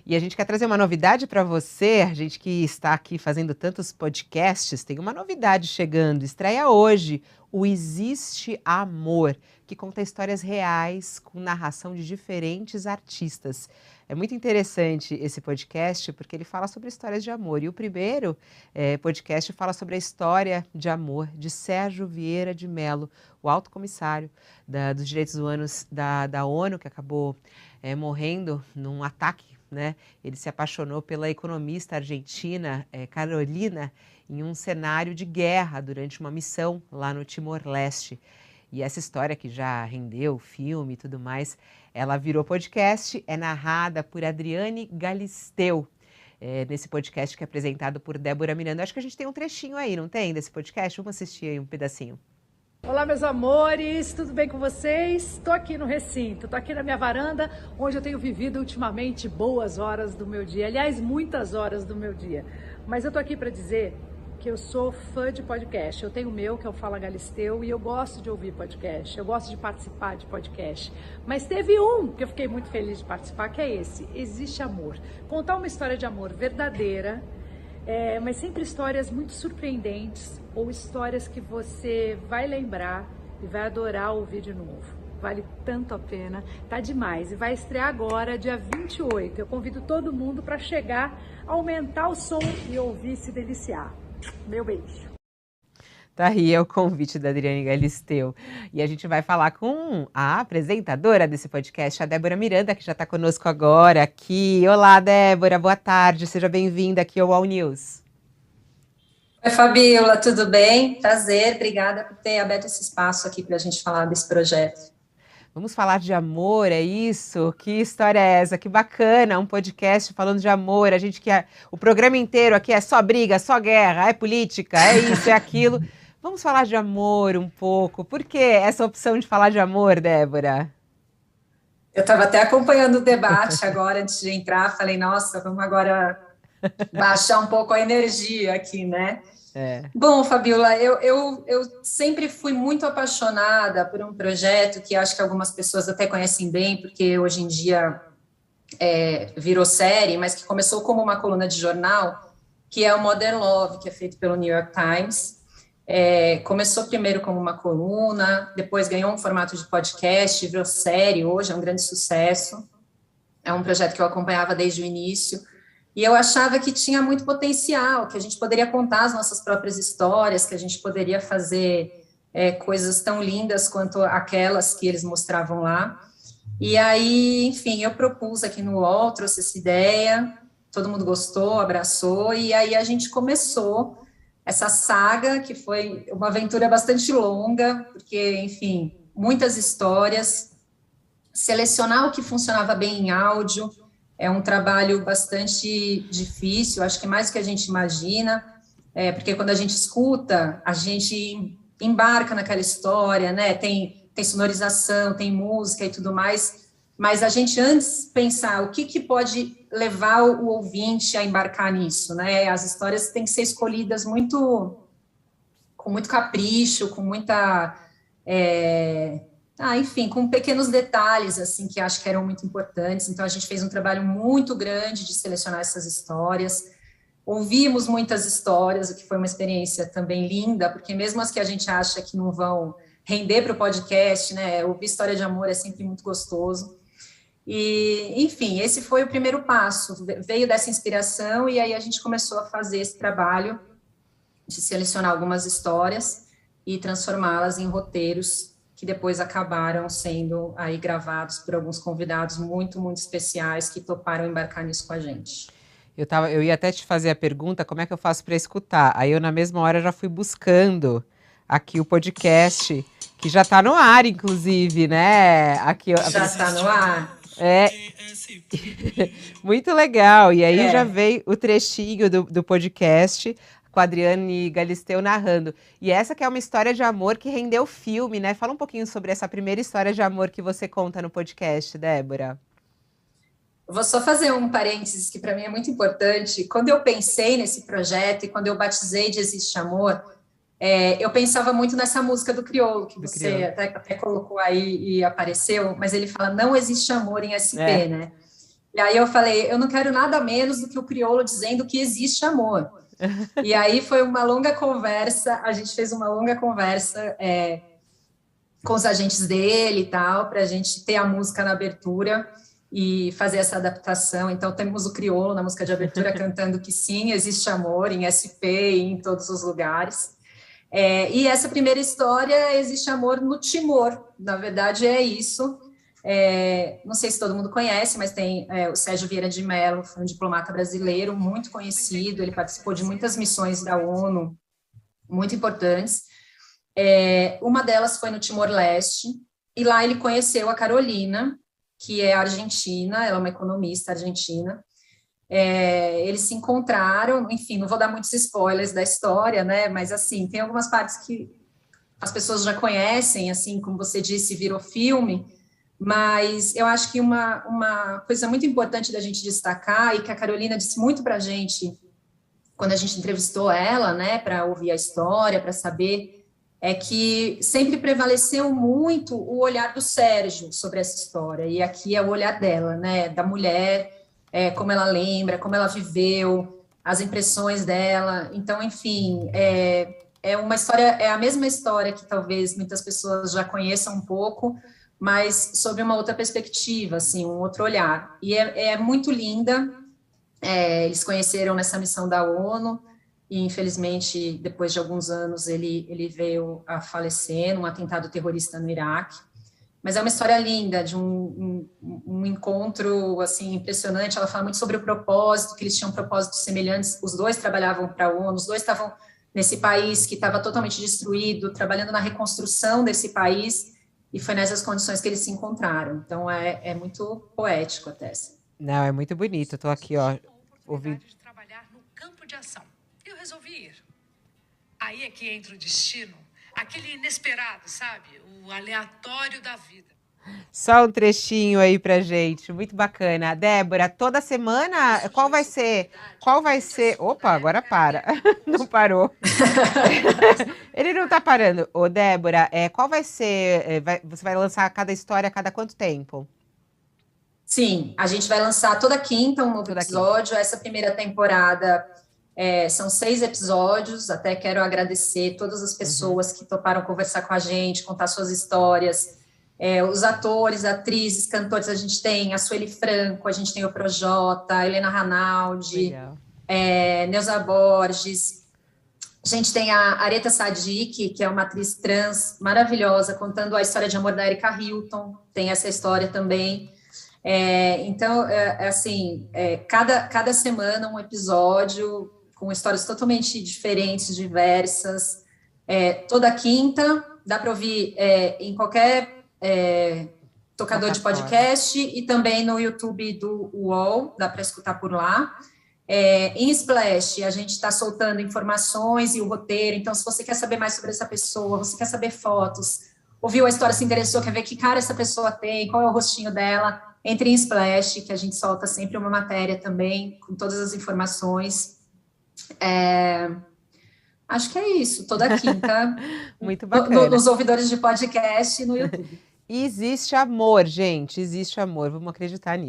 E a gente quer trazer uma novidade para você, a gente que está aqui fazendo tantos podcasts, tem uma novidade chegando, estreia hoje, o Existe Amor, que conta histórias reais com narração de diferentes artistas. É muito interessante esse podcast porque ele fala sobre histórias de amor. E o primeiro podcast fala sobre a história de amor de Sérgio Vieira de Mello, o alto comissário dos direitos humanos da ONU, que acabou morrendo num ataque, né? Ele se apaixonou pela economista argentina Carolina em um cenário de guerra durante uma missão lá no Timor-Leste. E essa história que já rendeu filme e tudo mais, ela virou podcast, é narrada por Adriane Galisteu. Nesse podcast que é apresentado por Débora Miranda. Acho que a gente tem um trechinho aí, não tem, desse podcast? Vamos assistir aí um pedacinho. Olá, meus amores, tudo bem com vocês? Estou aqui no recinto, estou aqui na minha varanda, onde eu tenho vivido ultimamente boas horas do meu dia. Aliás, muitas horas do meu dia. Mas eu estou aqui para dizer que eu sou fã de podcast. Eu tenho o meu, que é o Fala Galisteu, e eu gosto de ouvir podcast. Eu gosto de participar de podcast. Mas teve um que eu fiquei muito feliz de participar, que é esse, Existe Amor. Contar uma história de amor verdadeira, mas sempre histórias muito surpreendentes ou histórias que você vai lembrar e vai adorar ouvir de novo. Vale tanto a pena, tá demais. E vai estrear agora, dia 28. Eu convido todo mundo para chegar, aumentar o som e ouvir e se deliciar. Meu beijo. Tá aí é o convite da Adriane Galisteu. E a gente vai falar com a apresentadora desse podcast, a Débora Miranda, que já está conosco agora aqui. Olá, Débora, boa tarde, seja bem-vinda aqui ao All News. Oi, Fabíola, tudo bem? Prazer, obrigada por ter aberto esse espaço aqui para a gente falar desse projeto. Vamos falar de amor, é isso? Que história é essa? Que bacana, um podcast falando de amor. A gente o programa inteiro aqui é só briga, só guerra, é política, é isso, é aquilo. Vamos falar de amor um pouco. Por que essa opção de falar de amor, Débora? Eu estava até acompanhando o debate agora, antes de entrar, falei, nossa, vamos agora baixar um pouco a energia aqui, né? Bom, Fabíola, eu sempre fui muito apaixonada por um projeto que acho que algumas pessoas até conhecem bem, porque hoje em dia virou série, mas que começou como uma coluna de jornal, que é o Modern Love, que é feito pelo New York Times. Começou primeiro como uma coluna, depois ganhou um formato de podcast, virou série, hoje é um grande sucesso. É um projeto que eu acompanhava desde o início. E eu achava que tinha muito potencial, que a gente poderia contar as nossas próprias histórias, que a gente poderia fazer coisas tão lindas quanto aquelas que eles mostravam lá. E aí, enfim, eu propus aqui no UOL, trouxe essa ideia, todo mundo gostou, abraçou, e aí a gente começou essa saga, que foi uma aventura bastante longa, porque, enfim, muitas histórias, selecionar o que funcionava bem em áudio, é um trabalho bastante difícil, acho que mais do que a gente imagina, porque quando a gente escuta, a gente embarca naquela história, né? Tem sonorização, tem música e tudo mais, mas a gente antes pensar o que pode levar o ouvinte a embarcar nisso, né? As histórias têm que ser escolhidas com muito capricho, com muita... enfim, com pequenos detalhes, assim, que acho que eram muito importantes. Então, a gente fez um trabalho muito grande de selecionar essas histórias. Ouvimos muitas histórias, o que foi uma experiência também linda, porque mesmo as que a gente acha que não vão render para o podcast, né, ouvir história de amor é sempre muito gostoso. E, enfim, esse foi o primeiro passo, veio dessa inspiração, e aí a gente começou a fazer esse trabalho de selecionar algumas histórias e transformá-las em roteiros que depois acabaram sendo aí gravados por alguns convidados muito, muito especiais que toparam embarcar nisso com a gente. Eu ia até te fazer a pergunta, como é que eu faço para escutar? Aí eu, na mesma hora, já fui buscando aqui o podcast, que já está no ar, inclusive, né? Aqui, já está no ar. Muito legal. E aí já veio o trechinho do podcast, com a Adriane Galisteu narrando. E essa que é uma história de amor que rendeu filme, né? Fala um pouquinho sobre essa primeira história de amor que você conta no podcast, Débora. Vou só fazer um parênteses que para mim é muito importante. Quando eu pensei nesse projeto e quando eu batizei de Existe Amor, eu pensava muito nessa música do Criolo, que você até colocou aí e apareceu, mas ele fala, não existe amor em SP, né? E aí eu falei, eu não quero nada menos do que o crioulo dizendo que existe amor. E aí foi uma longa conversa, a gente fez uma longa conversa com os agentes dele e tal, para a gente ter a música na abertura e fazer essa adaptação. Então temos o crioulo na música de abertura cantando que sim, existe amor em SP e em todos os lugares. E essa primeira história, existe amor no Timor, na verdade é isso. Não sei se todo mundo conhece, mas tem o Sérgio Vieira de Mello, foi um diplomata brasileiro muito conhecido, ele participou de muitas missões da ONU, muito importantes. Uma delas foi no Timor-Leste, e lá ele conheceu a Carolina, que é argentina, ela é uma economista argentina. Eles se encontraram, enfim, não vou dar muitos spoilers da história, né, mas assim, tem algumas partes que as pessoas já conhecem, assim, como você disse, virou filme, mas eu acho que uma coisa muito importante da gente destacar, e que a Carolina disse muito para a gente, quando a gente entrevistou ela, né, para ouvir a história, para saber, é que sempre prevaleceu muito o olhar do Sérgio sobre essa história, e aqui é o olhar dela, né, da mulher, como ela lembra, como ela viveu, as impressões dela. Então, enfim, é uma história, é a mesma história que talvez muitas pessoas já conheçam um pouco, mas sobre uma outra perspectiva, assim, um outro olhar. E é muito linda. Eles conheceram nessa missão da ONU, e infelizmente, depois de alguns anos, ele veio a falecer num atentado terrorista no Iraque. Mas é uma história linda, de um encontro, assim, impressionante. Ela fala muito sobre o propósito, que eles tinham propósitos semelhantes, os dois trabalhavam para a ONU, os dois estavam nesse país que estava totalmente destruído, trabalhando na reconstrução desse país, e foi nessas condições que eles se encontraram. Então, é muito poético até. Não, é muito bonito. Estou aqui, ó, ouvindo. De trabalhar no campo de ação. Eu resolvi ir. Aí é que entra o destino, aquele inesperado, sabe? O aleatório da vida. Só um trechinho aí pra gente, muito bacana. Débora, toda semana, qual vai ser? Opa, agora para. Não parou. Ele não tá parando. Ô, Débora, qual vai ser? Você vai lançar cada história a cada quanto tempo? Sim, a gente vai lançar toda quinta um novo episódio. Essa primeira temporada são 6 episódios. Até quero agradecer todas as pessoas que toparam conversar com a gente, contar suas histórias. Os atores, atrizes, cantores, a gente tem a Sueli Franco, a gente tem o Projota, a Helena Ranaldi, Neuza Borges, a gente tem a Aretha Sadiq, que é uma atriz trans maravilhosa, contando a história de amor da Erika Hilton, tem essa história também. Então, assim, cada semana um episódio com histórias totalmente diferentes, diversas, toda quinta, dá para ouvir em qualquer tocador de podcast e também no YouTube do UOL, dá para escutar por lá. Em Splash, a gente está soltando informações e o roteiro, então se você quer saber mais sobre essa pessoa, você quer saber fotos, ouviu a história, se interessou, quer ver que cara essa pessoa tem, qual é o rostinho dela, entre em Splash, que a gente solta sempre uma matéria também, com todas as informações. Acho que é isso, toda quinta. Muito bacana. Nos ouvidores de podcast e no YouTube. Existe amor, gente, existe amor, vamos acreditar nisso.